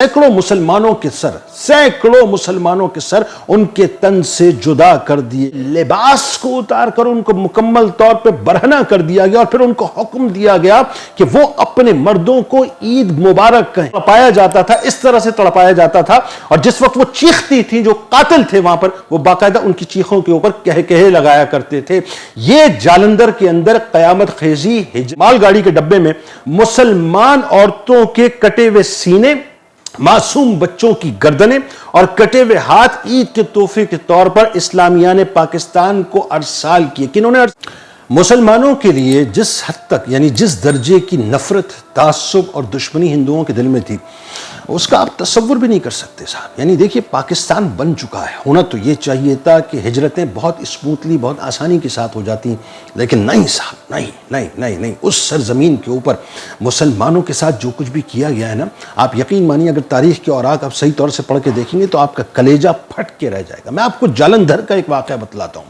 सैकड़ों मुसलमानों के सर उनके तन से जुदा कर दिए, लिबास को उतार कर उनको मुकम्मल तौर पे बरहना कर दिया गया और फिर उनको हुक्म दिया गया कि वो अपने मर्दों को ईद मुबारक कहें। तड़पाया जाता था, इस तरह से तड़पाया जाता था और जिस वक्त वो चीखती थी, जो कातिल थे वहां पर, वो बाकायदा उनकी चीखों के ऊपर कहे लगाया करते थे। ये जालंधर के अंदर कयामत खेजी मालगाड़ी के डब्बे में मुसलमान औरतों के कटे हुए सीने, मासूम बच्चों की गर्दनें और कटे हुए हाथ ईद के तोहफे के तौर पर इस्लामिया ने पाकिस्तान को अरसाल किए। किन्होंने मुसलमानों के लिए जिस हद तक, यानी जिस दर्जे की नफरत, तासुब और दुश्मनी हिंदुओं के दिल में थी, उसका आप तसव्वुर भी नहीं कर सकते साहब। यानी देखिए, पाकिस्तान बन चुका है। होना तो ये चाहिए था कि हिजरतें बहुत स्मूथली, बहुत आसानी के साथ हो जाती, लेकिन नहीं साहब, नहीं। उस सरजमीन के ऊपर मुसलमानों के साथ जो कुछ भी किया गया है ना, आप यकीन मानिए, अगर तारीख के औराक आप सही तौर से पढ़ के देखेंगे तो आपका कलेजा फट के रह जाएगा। मैं आपको जालंधर का एक वाक़या बतलाता हूँ,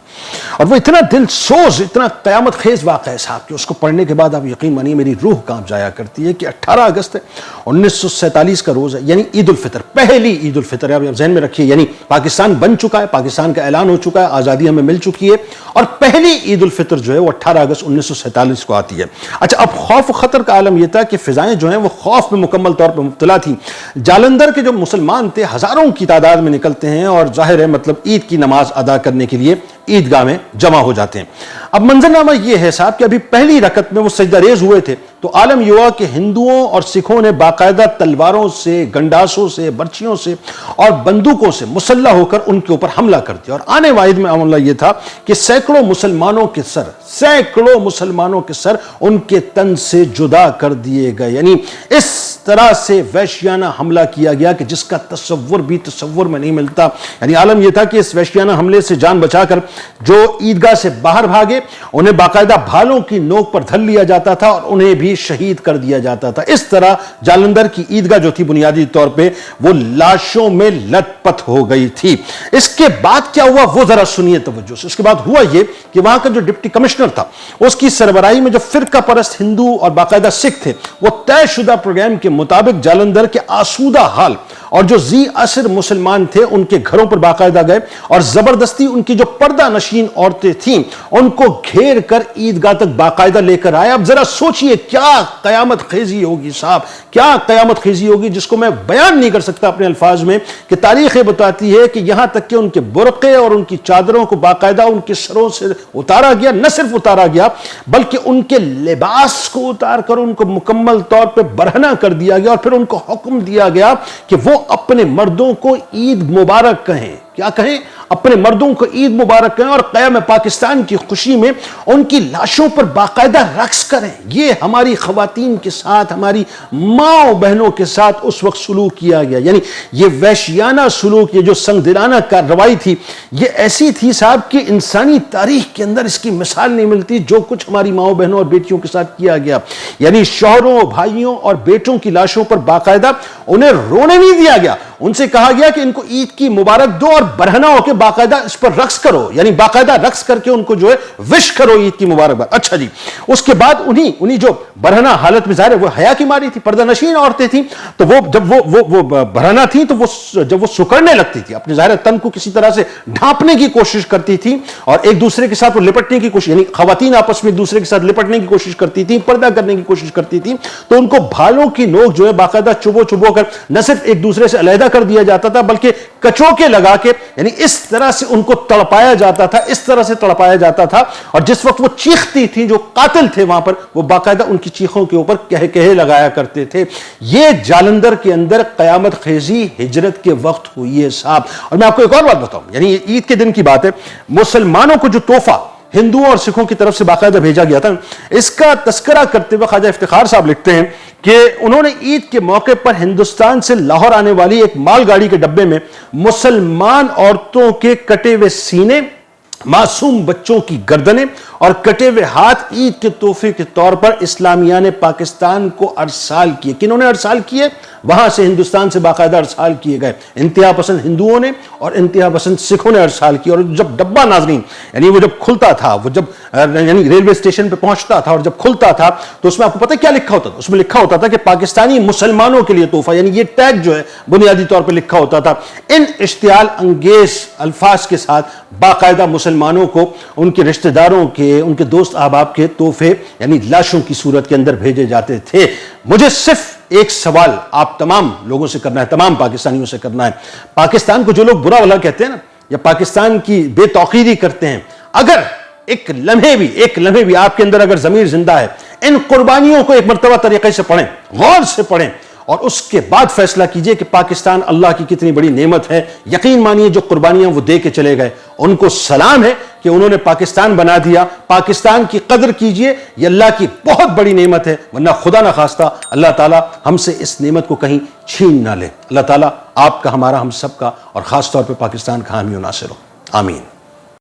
और वो इतना दिल सोज, इतना क़यामत खेज वाक़या है साहब कि उसको पढ़ने के बाद आप यकीन मानिए मेरी रूह कांप जाया करती है। कि 18 अगस्त 1947 का रोज़ है, यानी ईद उल फितर, पहली ईद उल फितर। आप ज़हन में रखिए, यानी पाकिस्तान बन चुका है, पाकिस्तान का ऐलान हो चुका है, आज़ादी हमें मिल चुकी है, और पहली ईद उल फितर जो है वो 18 अगस्त 1947 को आती है। अच्छा, अब खौफ खतर का आलम यह था कि फ़िज़ाएँ जो हैं वो खौफ में मुकम्मल तौर पर मुब्तला थी। जालंधर के जो मुसलमान थे हज़ारों की तादाद में निकलते हैं और ज़ाहिर है मतलब ईद की नमाज अदा करने के लिए ईदगाह में जमा हो जाते हैं। अब मंजरनामा यह है साहब कि अभी पहली रकत में वो सजदा रेज हुए थे तो आलम ये हुआ कि हिंदुओं और सिखों ने बाकायदा तलवारों से, गंडासों से, बर्छियों से और बंदूकों से मुसल्ला होकर उनके ऊपर हमला कर दिया। और आने वाहिद में मामला यह था कि सैकड़ों मुसलमानों के सर उनके तन से जुदा कर दिए गए। यानी इस तरह से वहशियाना हमला किया गया कि जिसका तसव्वुर में नहीं मिलता। यानी आलम यह था कि इस वहशियाना हमले से जान बचाकर जो ईदगाह से बाहर भागे, उन्हें बाकायदा भालों की नोक पर धर लिया जाता था और उन्हें भी शहीद कर दिया जाता था। इस तरह जालंधर की ईदगाह जो थी बुनियादी तौर पे वो लाशों में लथपथ हो गई थी। इसके बाद क्या हुआ वो जरा सुनिए तवज्जो से। इसके बाद हुआ ये कि वहां का जो डिप्टी कमिश्नर था, उसकी सरबराही में जो फिरका परस्त हिंदू और बाकायदा सिख थे, वो तयशुदा प्रोग्राम के मुताबिक जालंधर के आसूदा हाल और जो जी असर मुसलमान थे उनके घरों पर बाकायदा गए और जबरदस्ती उनकी जो पर्दा नशीन औरतें थीं उनको घेर कर ईदगाह तक बाकायदा लेकर आए। अब जरा सोचिए क्या कयामत खेजी होगी साहब, क्या कयामत खेजी होगी जिसको मैं बयान नहीं कर सकता अपने अल्फाज में। कि तारीख बताती है कि यहां तक कि उनके बुरक़े और उनकी चादरों को बाकायदा उनके सरों से उतारा गया, न सिर्फ उतारा गया बल्कि उनके लिबास को उतार कर उनको मुकम्मल तौर पर बरहना कर दिया गया और फिर उनको हुक्म दिया गया कि वो अपने मर्दों को ईद मुबारक कहें। क्या कहें? अपने मर्दों को ईद मुबारक कहें और क़याम पाकिस्तान की खुशी में उनकी लाशों पर बाकायदा रक्स करें। ये हमारी ख़वातीन के साथ, हमारी माँ बहनों के साथ उस वक्त सलूक किया गया। यानी ये वहशियाना सलूक, ये जो संगदिलाना कार्रवाई थी, ये ऐसी थी साहब कि इंसानी तारीख के अंदर इसकी मिसाल नहीं मिलती जो कुछ हमारी माँ बहनों और बेटियों के साथ किया गया। यानी शौहरों, भाइयों और बेटों की लाशों पर बाकायदा उन्हें रोने नहीं दिया गया, उनसे कहा गया कि इनको ईद की मुबारक दो और बरहना होकर बाकायदा इस पर रक्स करो, यानी बाकायदा रक्स करके उनको जो है विश करो ईद की मुबारकबाद। अच्छा जी, उसके बाद उन्हीं जो बरहना हालत में ज़ाहिर है वो हया की मारी थी, पर्दा नशीन औरतें थी, तो वो जब वो बरहना थी तो वो जब वो सुकड़ने लगती थी, अपने ज़ाहिर तन को किसी तरह से ढांपने की कोशिश करती थी और एक दूसरे के साथ वो लिपटने की कोशिश, यानी खवातीन आपस में एक दूसरे के साथ लिपटने की कोशिश करती थी, पर्दा करने की कोशिश करती थी, तो उनको भालों की नोक जो है बाकायदा चुबो कर न सिर्फ एक दूसरे से अलहदा कर दिया जाता था बल्कि कचोके लगा के, यानी इस तरह से उनको तड़पाया जाता था, इस तरह से तड़पाया जाता था। और जिस वक्त वो चीखती थी, जो कातिल थे वहां पर, वो बाकायदा उनकी चीखों के ऊपर कहे लगाया करते थे। ये जालंधर के अंदर कयामत खेजी हिजरत के वक्त हुई है साहब। और मैं आपको एक और बात बताऊं, यानी ये ईद के दिन की बात है, मुसलमानों को जो तोहफा हिंदुओं और सिखों की तरफ से बाकायदा भेजा गया था, इसका तस्करा करते हुए ख्वाजा इफ्तिखार साहब लिखते हैं कि उन्होंने ईद के मौके पर हिंदुस्तान से लाहौर आने वाली एक मालगाड़ी के डब्बे में मुसलमान औरतों के कटे हुए सीने, मासूम बच्चों की गर्दनें और कटे हुए हाथ ईद के तोहफे के तौर पर इस्लामिया ने पाकिस्तान को अरसाल किए। किन्होंने अरसाल किए? وہاں سے ہندوستان سے باقاعدہ ارسال کیے گئے. انتہا پسند ہندوؤں نے اور انتہا پسند سکھوں نے ارسال کیا. اور جب ڈبہ ناظرین یعنی وہ جب کھلتا تھا, وہ جب یعنی ریلوے اسٹیشن پہ پہنچتا تھا اور جب کھلتا تھا تو اس میں آپ کو پتہ کیا لکھا ہوتا تھا؟ اس میں لکھا ہوتا تھا کہ پاکستانی مسلمانوں کے لیے تحفہ, یعنی یہ ٹیگ جو ہے بنیادی طور پہ لکھا ہوتا تھا. ان اشتعال انگیز الفاظ کے ساتھ باقاعدہ مسلمانوں کو ان کے رشتہ داروں کے, ان کے دوست احباب کے تحفے یعنی لاشوں کی صورت کے اندر بھیجے جاتے تھے. مجھے صرف ایک سوال آپ تمام لوگوں سے کرنا ہے, تمام پاکستانیوں سے کرنا ہے. پاکستان کو جو لوگ برا بھلا کہتے ہیں نا, یا پاکستان کی بے توقیری کرتے ہیں, اگر ایک لمحے بھی آپ کے اندر اگر ضمیر زندہ ہے, ان قربانیوں کو ایک مرتبہ طریقے سے پڑھیں, غور سے پڑھیں, اور اس کے بعد فیصلہ کیجئے کہ پاکستان اللہ کی کتنی بڑی نعمت ہے. یقین مانیے جو قربانیاں وہ دے کے چلے گئے, ان کو سلام ہے کہ انہوں نے پاکستان بنا دیا. پاکستان کی قدر کیجئے, یہ اللہ کی بہت بڑی نعمت ہے, ورنہ خدا نہ خواستہ اللہ تعالیٰ ہم سے اس نعمت کو کہیں چھین نہ لے. اللہ تعالیٰ آپ کا, ہمارا, ہم سب کا, اور خاص طور پہ پاکستان کا حامی و ناصر ہو. آمین.